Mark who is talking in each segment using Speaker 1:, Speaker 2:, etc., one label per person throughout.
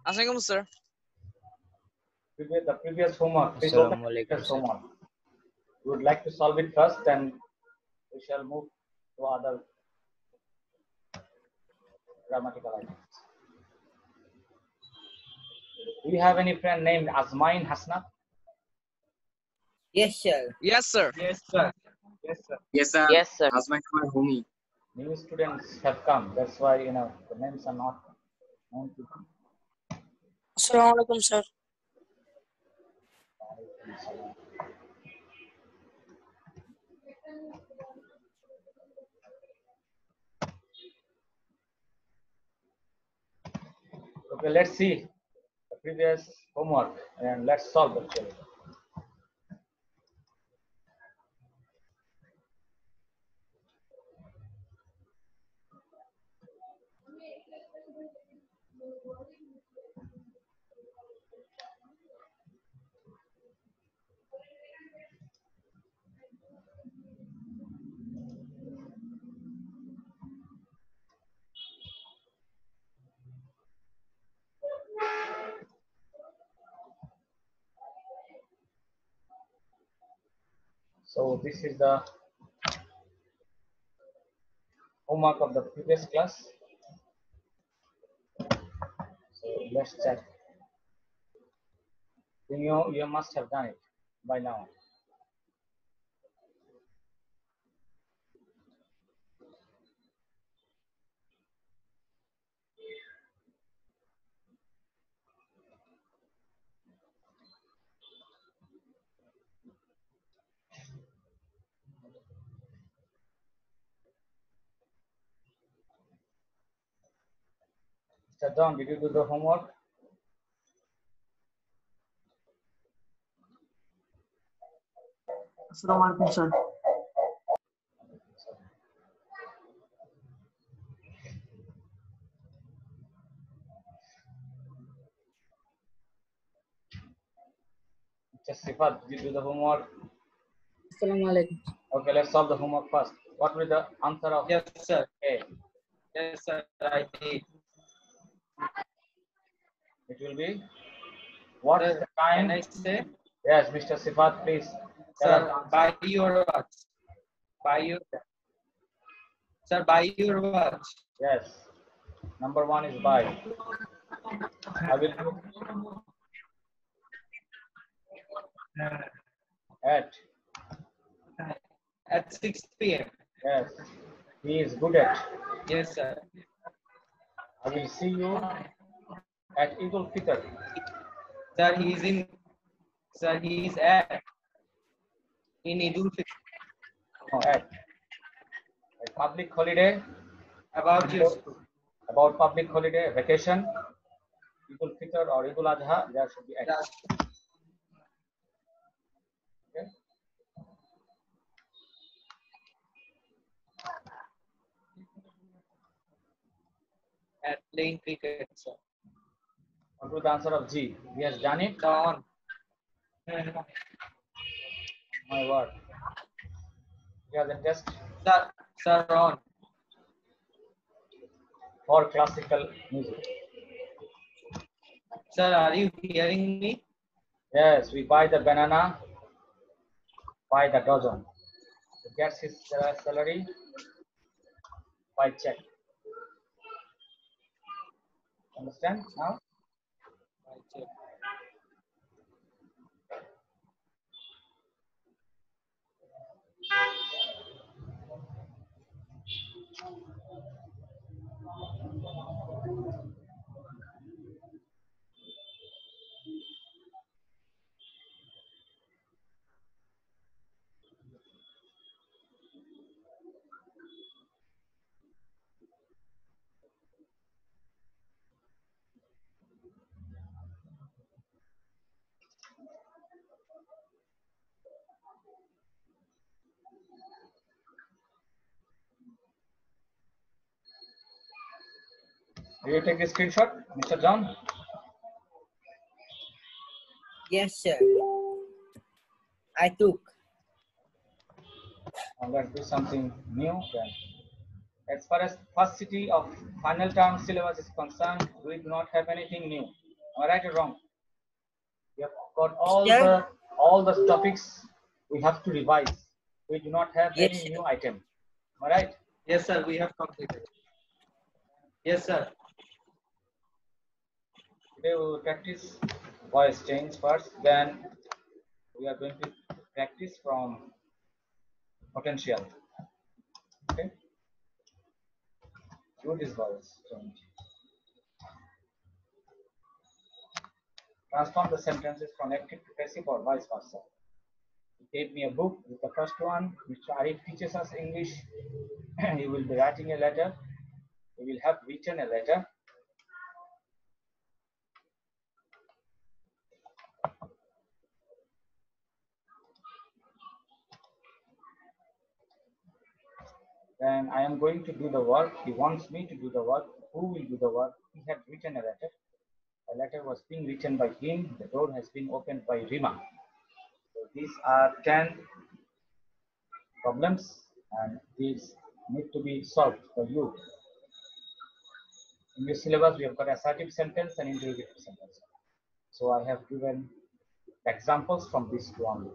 Speaker 1: Assalamualaikum, sir.
Speaker 2: The previous homework. Please open the previous homework. We would like to solve it first, and we shall move to other grammatical items. Do you have any friend named Azmain Hasna?
Speaker 3: Yes, sir.
Speaker 1: Yes, sir.
Speaker 2: Yes, sir. Yes, sir.
Speaker 4: Yes, sir.
Speaker 3: Yes, sir.
Speaker 4: Azman my homie.
Speaker 2: New students have come. That's why the names are not known to them.
Speaker 5: Assalamualaikum, sir.
Speaker 2: Okay, let's see the previous homework and let's solve the problem. So this is the homework of the previous class. So let's check. You must have done it by now. Mr. John, did you do the homework?
Speaker 5: Assalamualaikum, sir.
Speaker 2: Mr. Sifat, did you do the homework?
Speaker 3: Assalamualaikum.
Speaker 2: Okay, let's solve the homework first. What will be the answer of
Speaker 6: Yes, sir.
Speaker 2: A?
Speaker 6: Yes, sir. I did.
Speaker 2: It will be what is the
Speaker 6: Can
Speaker 2: time?
Speaker 6: I say?
Speaker 2: Yes, Mr. Sifat, please.
Speaker 6: Sir, buy your watch. Buy your. Sir, buy your watch.
Speaker 2: Yes. Number one is buy. I will do
Speaker 6: At 6 p.m.
Speaker 2: Yes. He is good at.
Speaker 6: Yes, sir.
Speaker 2: I will see you at Eid al-Fitr.
Speaker 6: Sir, he is in. Sir, he is at. In Idul Fitr.
Speaker 2: No, at. A public holiday.
Speaker 6: About your.
Speaker 2: About public holiday, vacation, Eid al-Fitr or Eid al-Adha, there should be at. Okay.
Speaker 6: At playing cricket, sir.
Speaker 2: What was the answer of G? He has done it.
Speaker 6: On.
Speaker 2: My word. He has a test
Speaker 6: Sir, on.
Speaker 2: for classical music.
Speaker 6: Sir, are you hearing me?
Speaker 2: Yes, we buy the banana by the dozen. He gets his salary by check. Understand now? Will you take a screenshot, Mr. John?
Speaker 3: Yes, sir. I took.
Speaker 2: Now let's do something new then. As far as first city of final term syllabus is concerned, we do not have anything new. Am I right or wrong? We have got
Speaker 3: Sir?
Speaker 2: all the topics we have to revise. We do not have
Speaker 3: Yes,
Speaker 2: any
Speaker 3: sir.
Speaker 2: new item. Am I right?
Speaker 6: Yes, sir. We have completed. Yes, sir.
Speaker 2: Today we will practice voice change first. Then we are going to practice from potential. Okay. Do this voice change. Transform the sentences from active to passive or vice versa. He gave me a book with the first one. Mr. Arif teaches us English. He will be writing a letter. He will have written a letter. Then I am going to do the work. He wants me to do the work. Who will do the work? He had written a letter. A letter was being written by him. The door has been opened by Rima. So these are 10 problems and these need to be solved for you. In this syllabus, we have got assertive sentence and interrogative sentence. So I have given examples from these two only.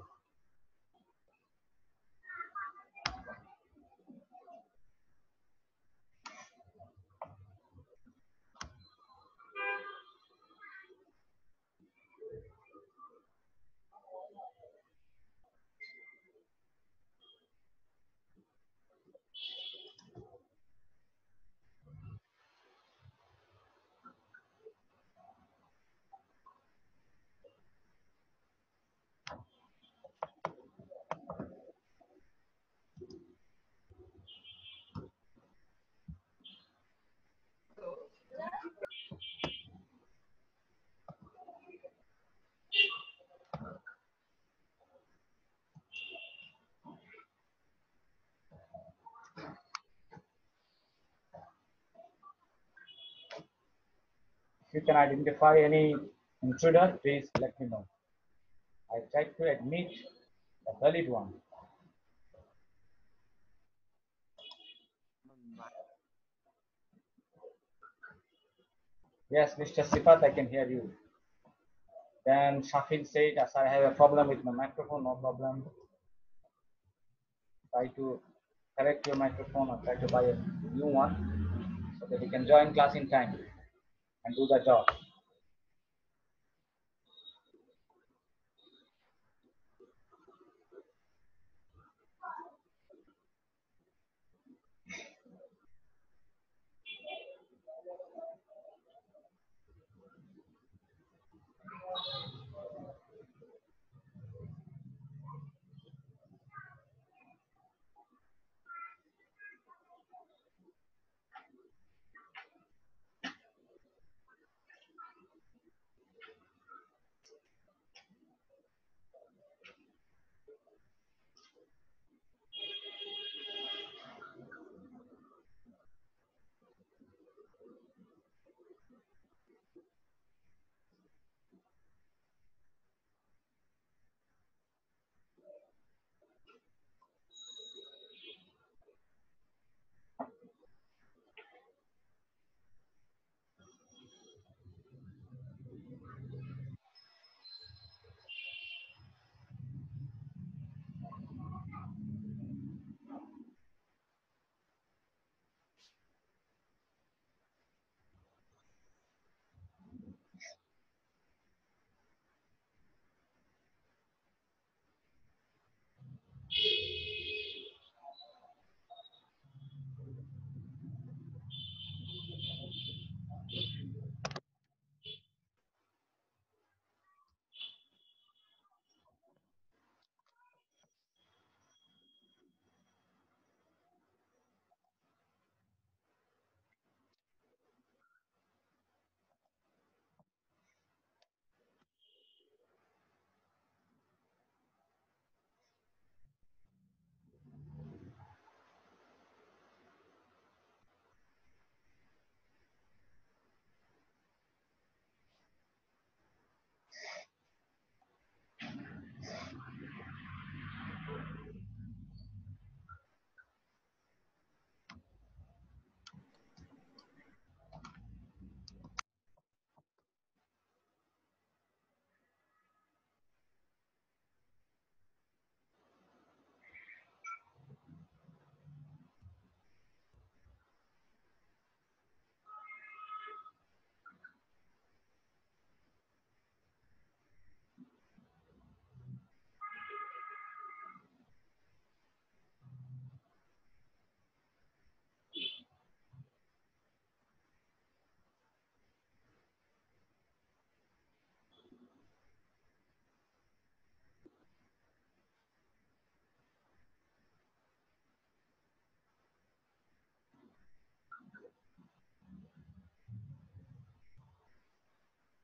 Speaker 2: If you can identify any intruder, please let me know. I tried to admit a valid one. Yes, Mr. Sifat, I can hear you. Then Shafin said, as I have a problem with my microphone, no problem. Try to correct your microphone or try to buy a new one so that you can join class in time and do the job.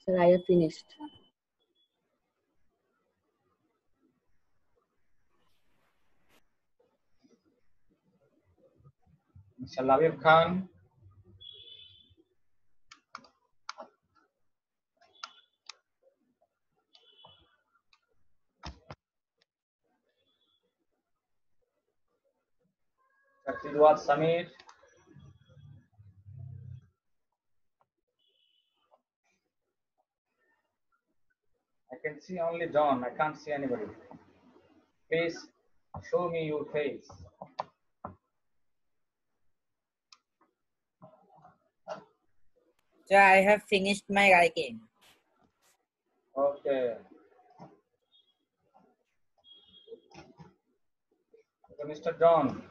Speaker 5: Sir, I have finished.
Speaker 2: Mr. Labib Khan. Sidwal Samir. I can see only John. I can't see anybody. Please show me your face.
Speaker 3: Sir, I have finished my writing.
Speaker 2: Okay. So, Mr. John,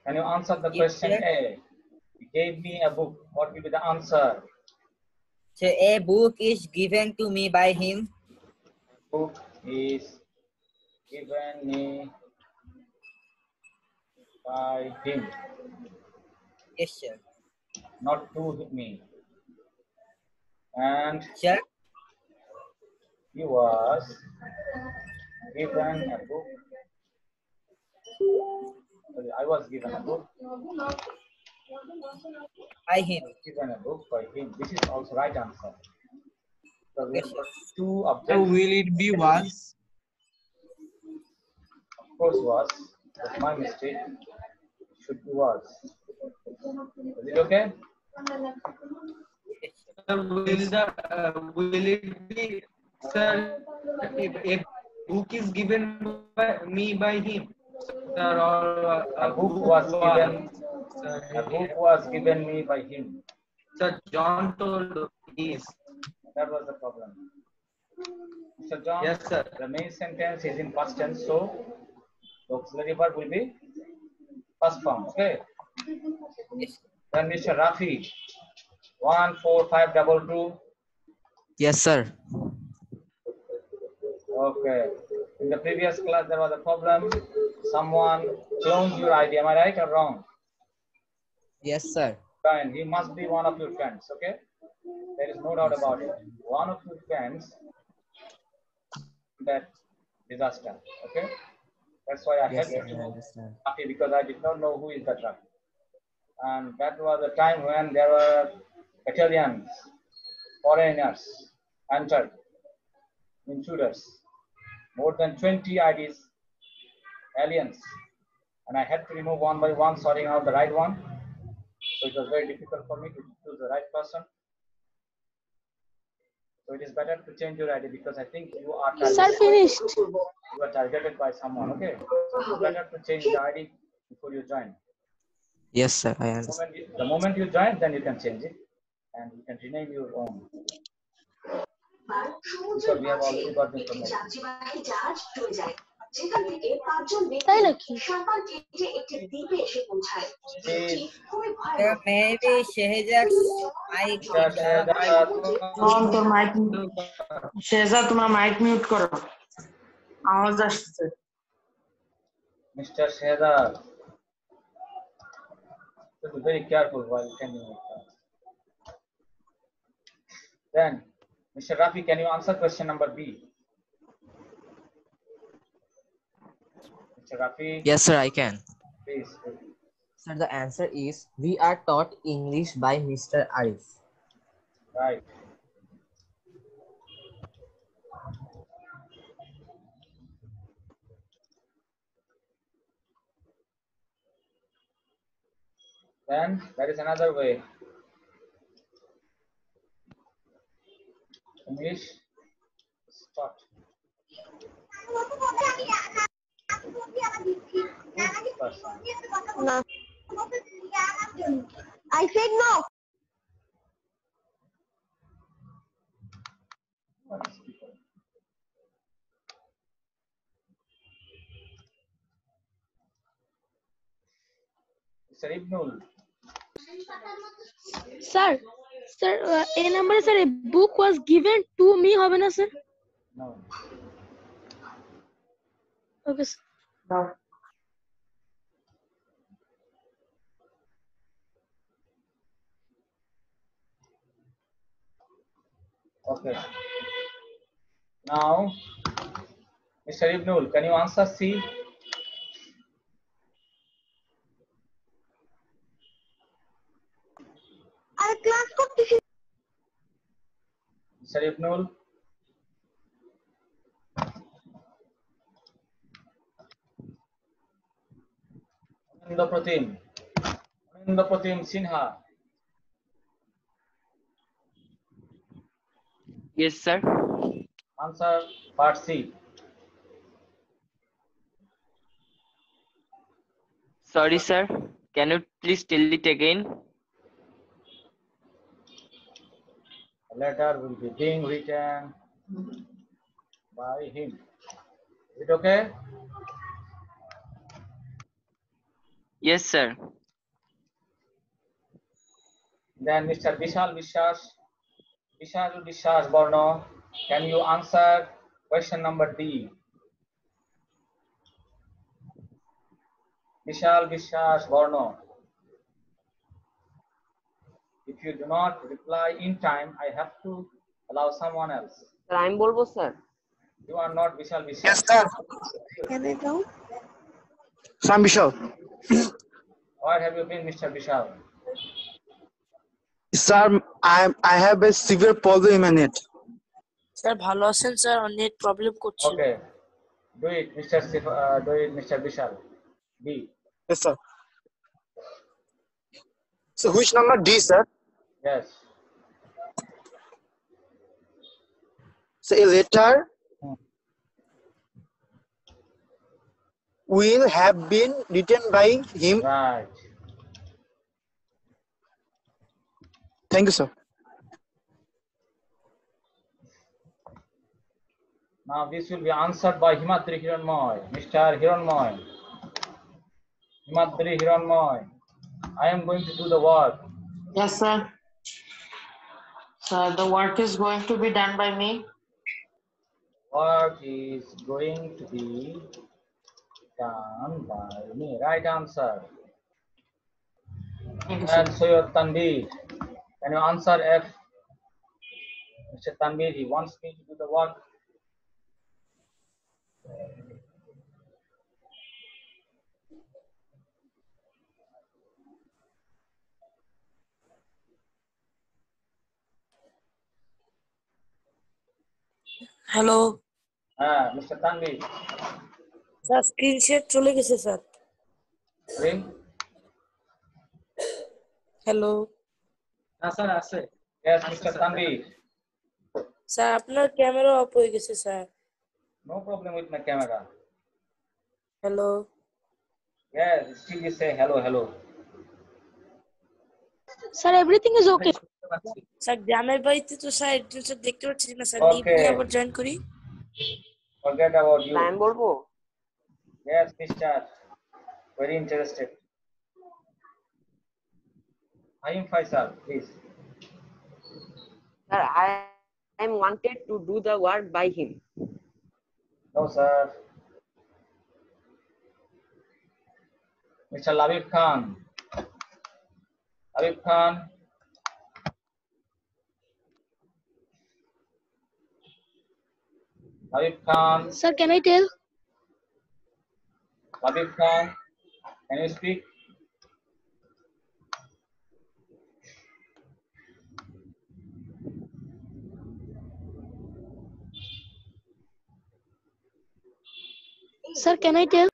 Speaker 2: can you answer the
Speaker 3: Yes,
Speaker 2: question
Speaker 3: sir.
Speaker 2: A? He gave me a book. What will be the answer?
Speaker 3: So a book is given to me by him.
Speaker 2: Book is given me by him,
Speaker 3: Yes, sir.
Speaker 2: not to me. And
Speaker 3: Sir,
Speaker 2: he was given a book. Sorry, I was given a book.
Speaker 3: by him.
Speaker 2: Given a book by him. This is also right answer. So we
Speaker 3: Yes,
Speaker 2: have
Speaker 3: sir.
Speaker 2: got two
Speaker 6: So
Speaker 2: objects.
Speaker 6: will it be was?
Speaker 2: Of course was. That's my mistake. Should be was. Is it okay?
Speaker 3: Yes, sir.
Speaker 6: Will it be, sir, if a book is given by me by him, sir, or
Speaker 2: A book was given.
Speaker 6: sir,
Speaker 2: A book was given me by him.
Speaker 6: sir, John told is.
Speaker 2: That was the problem. Mr. John,
Speaker 6: Yes, sir.
Speaker 2: the main sentence is in past tense, so the auxiliary verb will be first form. Okay.
Speaker 3: Yes, sir.
Speaker 2: Then Mr. Rafi, 14522.
Speaker 1: Yes, sir.
Speaker 2: Okay. In the previous class, there was a problem. Someone cloned your ID. Am I right or wrong?
Speaker 1: Yes, sir.
Speaker 2: Fine. He must be one of your friends. Okay. There is no doubt about it. One of your friends that disaster. Okay. That's why I
Speaker 1: Yes,
Speaker 2: helped
Speaker 1: sir. I
Speaker 2: you,
Speaker 1: understand.
Speaker 2: Rafi, because I did not know who is that Rafi. And that was a time when there were Italians, foreigners entered, intruders, more than 20 IDs, aliens, and I had to remove one by one, sorting out the right one. So it was very difficult for me to choose the right person. So it is better to change your ID because I think you are targeted.
Speaker 5: Finished.
Speaker 2: You are targeted by someone. Okay, so it is better to change the ID before you join.
Speaker 1: Yes, sir. I understand.
Speaker 2: The moment you join, then you can change it, and you can rename your own. Because we have already got the information.
Speaker 5: তাই নাকি?
Speaker 3: Sir, maybe Shehzad's mic.
Speaker 5: তোর mic Shehzad তোমার mic mute করো আওয়াজ আসছে
Speaker 2: Mr. Shehzad, so be very careful while attending it. Then, Mr. Rafi, can you answer question number B? Mr. Rafi,
Speaker 1: Yes, sir. I can.
Speaker 2: please.
Speaker 1: Sir, the answer is we are taught English by Mr. Arif.
Speaker 2: Right. Then there is another way. English is taught. Person.
Speaker 5: I said no.
Speaker 2: What is people? Mr. Ibnul,
Speaker 4: sir sir এই নাম্বারে sir book was given to me হবে না sir?
Speaker 2: no.
Speaker 4: ওকে
Speaker 5: দাও
Speaker 2: Okay. Now, Mr. Ibnul, can you answer C? Mr. Ibnul? Anandapratim Sinha.
Speaker 7: Yes, sir.
Speaker 2: Answer part C.
Speaker 7: Sorry, sir. Can you please tell it again?
Speaker 2: A letter will be being written by him. Is it okay?
Speaker 7: Yes, sir.
Speaker 2: Then Mr. Vishal Vishas Borno, can you answer question number D? Vishal Vishas Borno. If you do not reply in time, I have to allow someone else.
Speaker 1: Sir, I'm bolbo, sir.
Speaker 2: You are not Vishal Vishal.
Speaker 8: Yes, sir. Sam Bishal.
Speaker 2: Where have you been, Mr. Vishal?
Speaker 8: Sir, I have a severe problem in it.
Speaker 4: Sir ভালো আছেন sir net problem করছে
Speaker 2: Okay. Do it, Mr. Vishal. B.
Speaker 8: Yes, sir. So which number D, sir?
Speaker 2: Yes.
Speaker 8: So a letter will have been written by him.
Speaker 2: Right.
Speaker 8: Thank you, sir.
Speaker 2: Now this will be answered by Himadri Hiranmoy. Mr. Hiranmoy. Himadri Hiranmoy. I am going to do the work.
Speaker 5: Yes, sir. So the work is going to be done by me.
Speaker 2: Work is going to be done by me. Right answer.
Speaker 5: Thank you,
Speaker 2: And
Speaker 5: sir.
Speaker 2: Soyod Tanvir. Can you answer F? Mr. Tanvir, he wants me to do the work.
Speaker 4: Hello
Speaker 2: Mr. Tanvir.
Speaker 4: Sir screen share চলে গেছে sir
Speaker 2: Ring.
Speaker 4: Hello
Speaker 6: sir আছে
Speaker 2: Yes, Mr. Tanvir.
Speaker 4: Sir আপনার camera off হয়ে গেছে sir
Speaker 2: No problem with my camera.
Speaker 4: Hello
Speaker 2: Yes, still you say hello, hello.
Speaker 4: Sir everything is okay sir গ্রামের বাড়িতে তো sir একজন স্যার দেখতে পাচ্ছি না স্যার লিভ
Speaker 2: Okay.
Speaker 4: নিয়ে আবার জয়েন করি
Speaker 2: Forget about you.
Speaker 1: I'm bolbo.
Speaker 2: Yes, Mr. Very interested. I am Faisal, please.
Speaker 1: Sir, I am wanted to do the work by him.
Speaker 2: No, sir. Mr. Labib Khan. Labib Khan. Labib Khan.
Speaker 4: Sir can I tell
Speaker 2: Labib Khan. Can you speak?
Speaker 4: Sir can I tell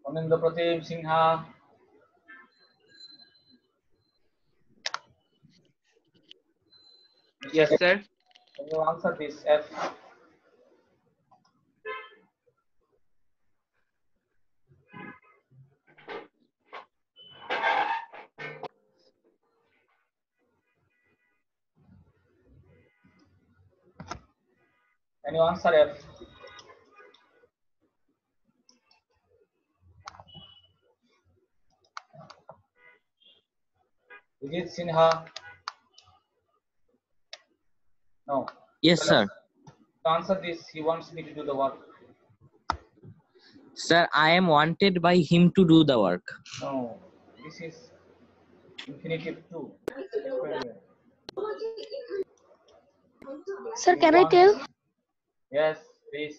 Speaker 2: Anindra Pratim Sinha.
Speaker 7: Yes, sir.
Speaker 2: Can you answer this F? Can you answer F? Vijit Sinha. No.
Speaker 9: Yes, sir.
Speaker 2: To answer this, he wants me to do the work.
Speaker 9: Sir, I am wanted by him to do the work.
Speaker 2: No. This is infinitive 2.
Speaker 4: Sir, can I tell?
Speaker 2: Yes, please.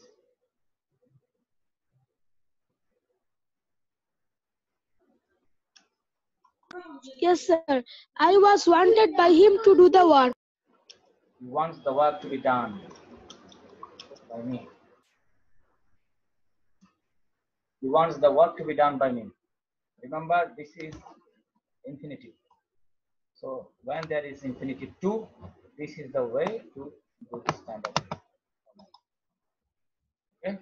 Speaker 4: Yes, sir. I was wanted by him to do the work.
Speaker 2: He wants the work to be done by me. He wants the work to be done by me. Remember, this is infinitive. So when there is infinitive 2, this is the way to do this kind of thing. Okay?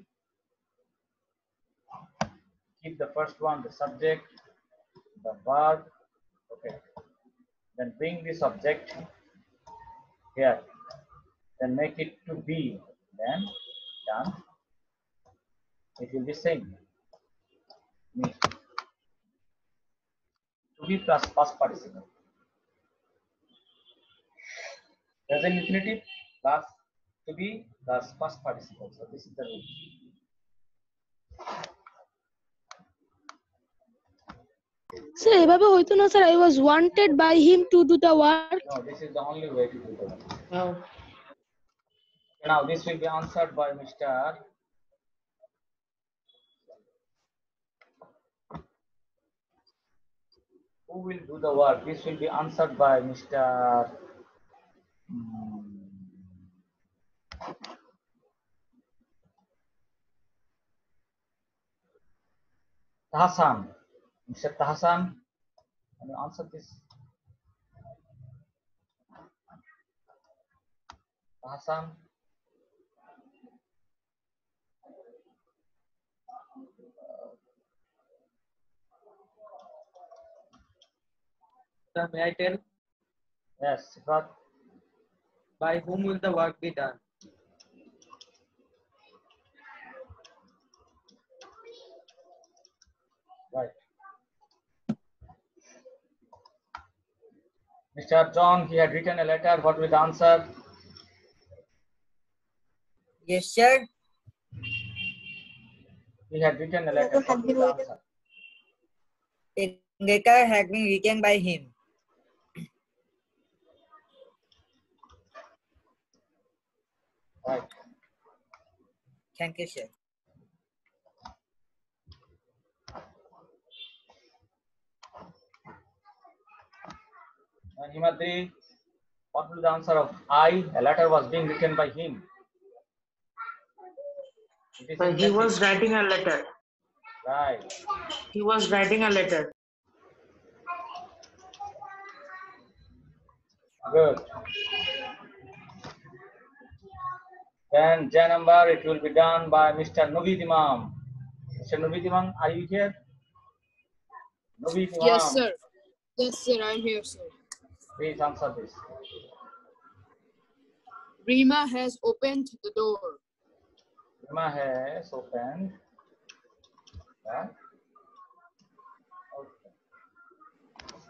Speaker 2: Keep the first one, the subject, the verb. Okay. Then bring this object here. Then make it to be. Then done. It will be same. Me. To be plus past participle. Present infinitive plus to be plus past participle. So this is the rule.
Speaker 4: Sir, এভাবে হইতো না sir, I was wanted by him to do the work.
Speaker 2: No, this is the only way to do that.
Speaker 5: No.
Speaker 2: Now this will be answered by Mr. Who will do the work? This will be answered by Mr. Tahasan. Mr. Tahasan, can you answer this? Tahasan.
Speaker 6: Sir, may I tell?
Speaker 2: Yes, but
Speaker 6: By whom will the work be done?
Speaker 2: right. Mr. John, he had written a letter. What will the answer?
Speaker 3: Yes, sir.
Speaker 2: He had written a letter. What will the answer?
Speaker 3: A letter has been written by him.
Speaker 2: Right.
Speaker 3: Thank you, sir.
Speaker 2: And Himadri, what will the answer of I? A letter was being written by him. It is
Speaker 5: But he
Speaker 2: imperative.
Speaker 5: was writing a letter.
Speaker 2: Right.
Speaker 5: He was writing a letter.
Speaker 2: Good. Then J number, it will be done by Mr. Nubid Imam. Mr. Nubid Imam, are you here? Nubid Imam.
Speaker 10: Yes, sir. Yes, sir. I'm here, sir.
Speaker 2: Please answer this.
Speaker 10: Rima has opened the door.
Speaker 2: Rima has opened. Yeah. Okay.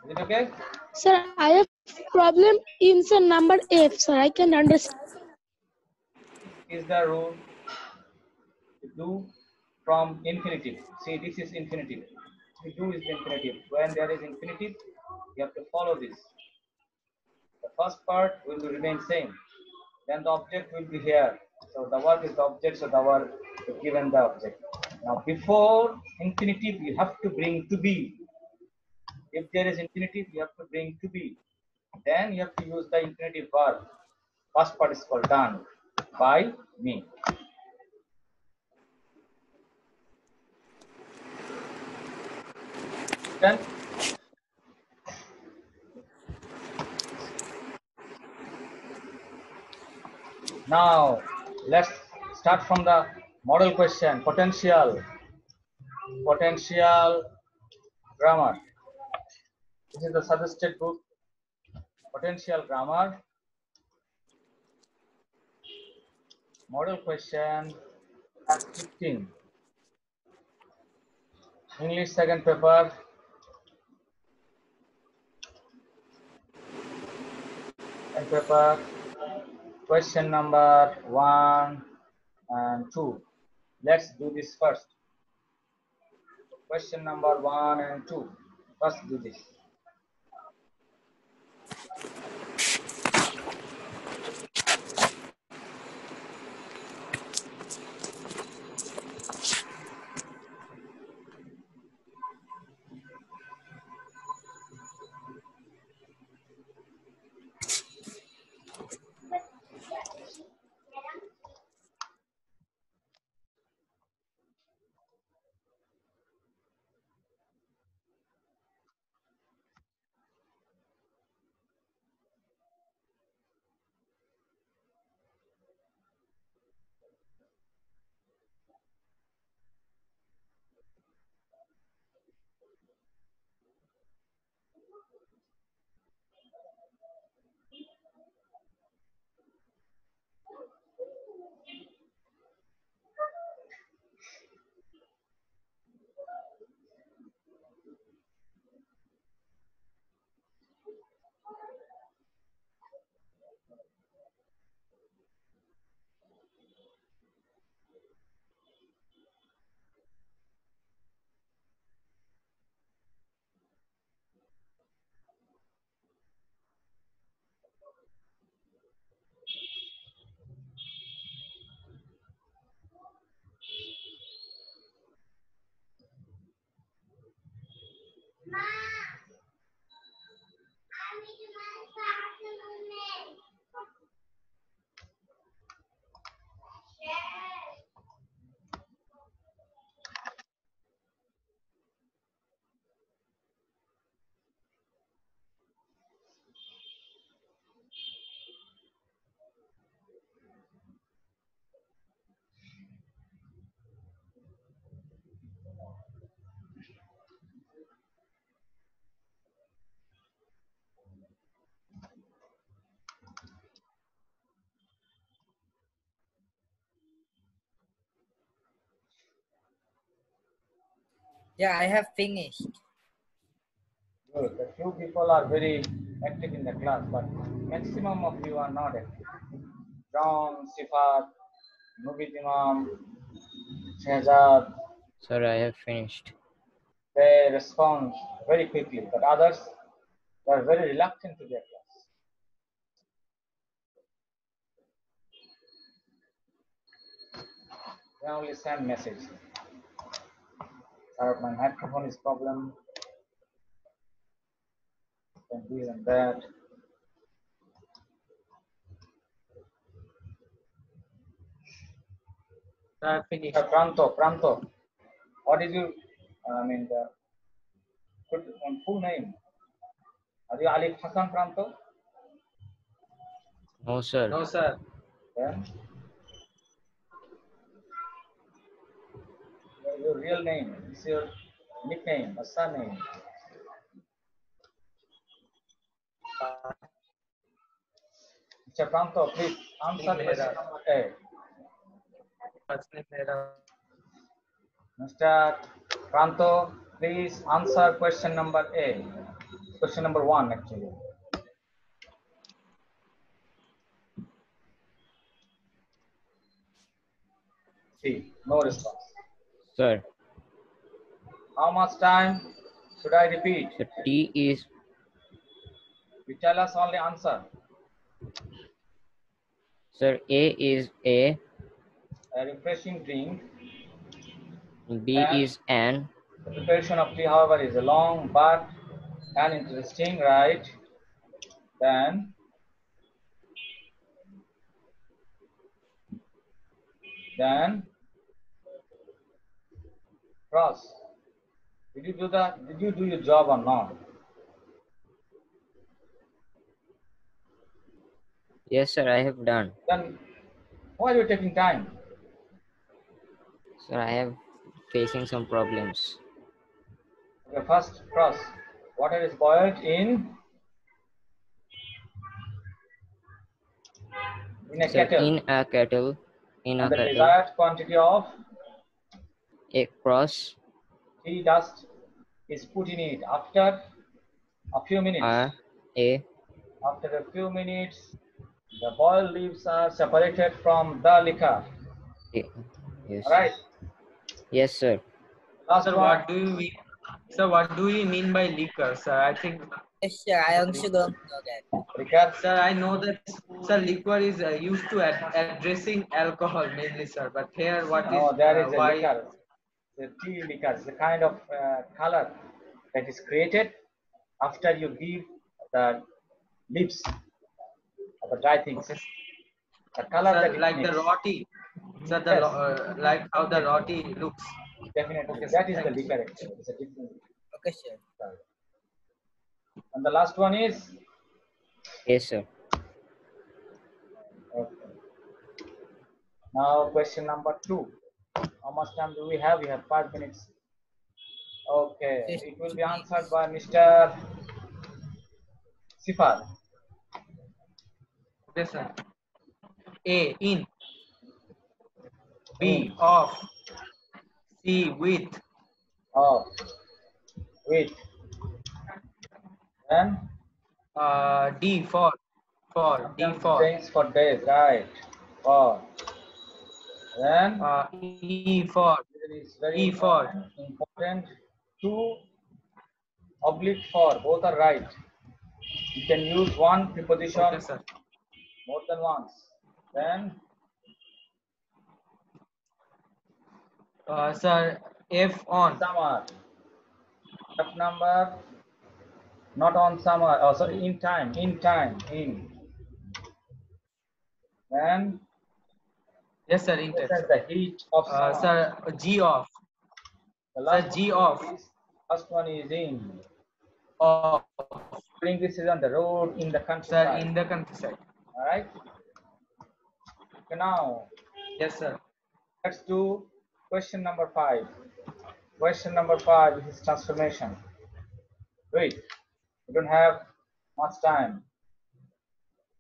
Speaker 2: Is it okay?
Speaker 4: Sir, I have problem in sir number F, sir. I can understand.
Speaker 2: Is the rule to do from infinitive. See, this is infinitive. To do is the infinitive. When there is infinitive, you have to follow this. The first part will remain same. Then the object will be here. So the verb is the object, so the verb is given the object. Now before infinitive, you have to bring to be. If there is infinitive, you have to bring to be. Then you have to use the infinitive verb. Past participle done by me. Then now let's start from the model question. Potential grammar. This is the suggested book. Potential grammar. Model question 15. English second paper. Second paper. Question number 1 and 2. Let's do this first. Question number 1 and 2. First do this.
Speaker 3: Yeah, I have finished.
Speaker 2: Good. The few people are very active in the class, but maximum of you are not active. John, Sifat, Nubit Imam, Shehzad,
Speaker 7: Sir, I have finished.
Speaker 2: they respond very quickly, but others they are very reluctant to their class. They only send message. Sir, my microphone is problem, and this and that.
Speaker 6: I finished.
Speaker 2: Pranto. What is your, the full name? Are you Alif Hassan Pranto?
Speaker 7: No, sir.
Speaker 6: No, sir.
Speaker 2: Then your real name is your nickname, a surname. Mr. Pranto, please answer question number A.
Speaker 6: First name Mera.
Speaker 2: Mr. Pranto, please answer question number A. Question number 1, actually. C. No response.
Speaker 7: Sir,
Speaker 2: How much time should I repeat?
Speaker 7: the T is
Speaker 2: You tell us only answer.
Speaker 7: sir. A is a.
Speaker 2: A refreshing drink.
Speaker 7: B
Speaker 2: And
Speaker 7: is an.
Speaker 2: the preparation of tea, however, is a long but and interesting, right? Then cross. Did you do that? Did you do your job or not?
Speaker 7: Yes, sir. I have done.
Speaker 2: Then why are you taking time?
Speaker 7: Sir, I have facing some problems.
Speaker 2: Okay, first cross. Water is boiled in a
Speaker 7: Sir,
Speaker 2: kettle.
Speaker 7: in a kettle. In a
Speaker 2: And the
Speaker 7: kettle.
Speaker 2: desired quantity of
Speaker 7: A cross.
Speaker 2: tea dust is put in it after a few minutes.
Speaker 7: A.
Speaker 2: After a few minutes, the boiled leaves are separated from the liquor.
Speaker 7: Yes.
Speaker 2: Right?
Speaker 7: Yes, sir.
Speaker 2: Last
Speaker 6: Sir,
Speaker 2: one.
Speaker 6: what do you mean? Sir, what do you mean by liquor, sir? I think.
Speaker 3: Yes, sir. I also don't know that.
Speaker 2: Liquor.
Speaker 6: Sir, I know that. Sir, liquor is used to addressing alcohol mainly, sir. But here, what is
Speaker 2: No, there is a
Speaker 6: why?
Speaker 2: liquor. The tea liquor is the kind of color that is created after you give the leaves of the dry things.
Speaker 6: Okay.
Speaker 2: The color
Speaker 6: Sir,
Speaker 2: that it
Speaker 6: like
Speaker 2: makes.
Speaker 6: the roti. Sir,
Speaker 2: Yes.
Speaker 6: like how the roti looks.
Speaker 2: Definitely.
Speaker 6: Okay,
Speaker 2: That
Speaker 6: sir.
Speaker 2: is the
Speaker 6: Thank you.
Speaker 2: liquor actually. It's a different
Speaker 3: Okay, sir.
Speaker 2: color. And the last one is
Speaker 7: Yes, sir.
Speaker 2: okay. Now question number 2. How much time do we have? We have 5 minutes. Okay, it will be answered by Mr. Sifar.
Speaker 6: Okay, sir. A, in. B, of. C, with.
Speaker 2: Of. With. Then
Speaker 6: D, for. D, for.
Speaker 2: Days for days, right? For. Then
Speaker 6: E, for.
Speaker 2: it is very
Speaker 6: E, for.
Speaker 2: important. To, oblique for, both are right. You can use one preposition
Speaker 6: Okay, sir.
Speaker 2: more than once. Then
Speaker 6: Sir, F, on.
Speaker 2: summer. F number, not on summer. Oh, sorry, in time. In. Then
Speaker 6: Yes, sir, in
Speaker 2: this
Speaker 6: time,
Speaker 2: is the heat of summer.
Speaker 6: Sir, G, off.
Speaker 2: The
Speaker 6: Sir,
Speaker 2: last
Speaker 6: G,
Speaker 2: one
Speaker 6: off.
Speaker 2: is, first one is in.
Speaker 6: Off.
Speaker 2: During this is on the road in the
Speaker 6: Sir,
Speaker 2: countryside.
Speaker 6: in the countryside.
Speaker 2: All right. Okay, now
Speaker 6: Yes, sir.
Speaker 2: let's do question number 5. Question number 5 is transformation. Wait, we don't have much time.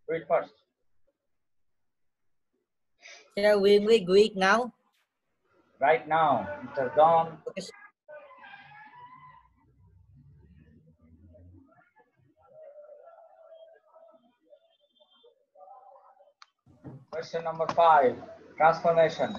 Speaker 2: Read first.
Speaker 3: Shall we read Greek now?
Speaker 2: Right now, Mr. Don.
Speaker 3: Okay, sir.
Speaker 2: Question number 5, transformation.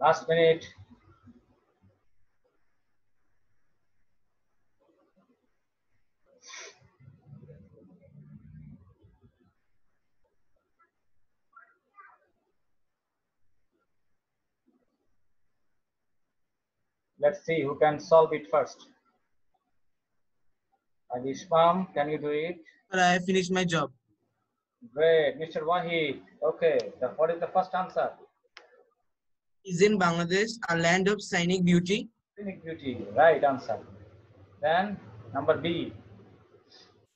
Speaker 2: Last minute. Let's see who can solve it first. Adishpam, can you do it?
Speaker 11: Sir, I have finished my job.
Speaker 2: Great. Mr. Wahid. Okay. What is the first answer?
Speaker 11: Is in Bangladesh a land of scenic beauty?
Speaker 2: Scenic beauty. Right answer. Then number B.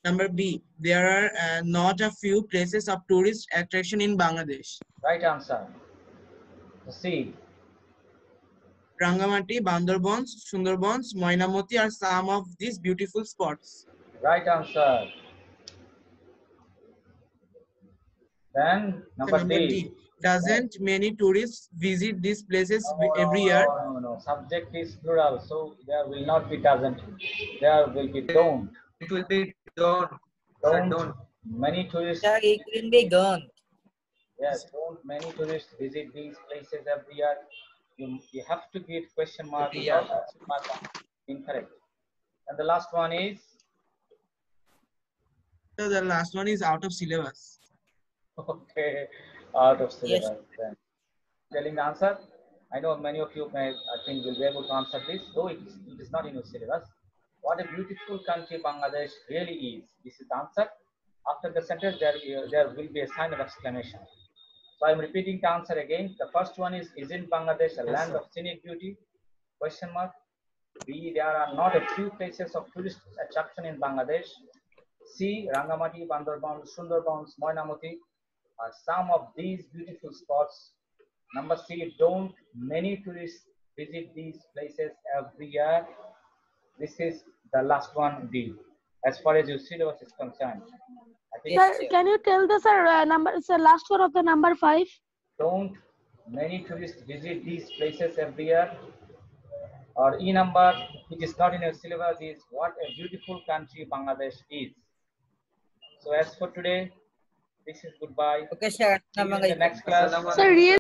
Speaker 11: Number B, there are not a few places of tourist attraction in Bangladesh.
Speaker 2: Right answer. The C.
Speaker 11: Rangamati, Bandarbans, Sundarbans, Moinamoti are some of these beautiful spots.
Speaker 2: Right answer. Then number D.
Speaker 11: Doesn't many tourists visit these places every year?
Speaker 2: No. Subject is plural, so there will not be doesn't. There will be don't.
Speaker 6: It will be don't.
Speaker 2: Don't. Many tourists.
Speaker 3: Sir, it will be don't.
Speaker 2: Yes, don't many tourists visit these places every year. You have to give question mark. Incorrect. And the last one is?
Speaker 11: So the last one is out of syllabus.
Speaker 2: Okay, out of syllabus.
Speaker 3: Yes.
Speaker 2: Telling the answer? I know many of you may, I think, will be able to answer this, though it is not in your syllabus. What a beautiful country Bangladesh really is. This is the answer. After the sentence, there will be a sign of exclamation. So I'm repeating the answer again. The first one is isn't Bangladesh a land of scenic beauty? Question mark. B, there are not a few places of tourist attraction in Bangladesh. C, Rangamati, Bandarban, Sundarbans, Moinamoti are some of these beautiful spots. Number C, don't many tourists visit these places every year? This is the last one, D. As far as your syllabus is concerned. I think
Speaker 12: Sir, can you tell the number? Sir, last one of the number 5.
Speaker 2: Don't many tourists visit these places every year? Or E number, which is not in your syllabus, is what a beautiful country Bangladesh is. So as for today, this is goodbye.
Speaker 3: Okay, sir.
Speaker 2: See you in the next class.
Speaker 12: Sir,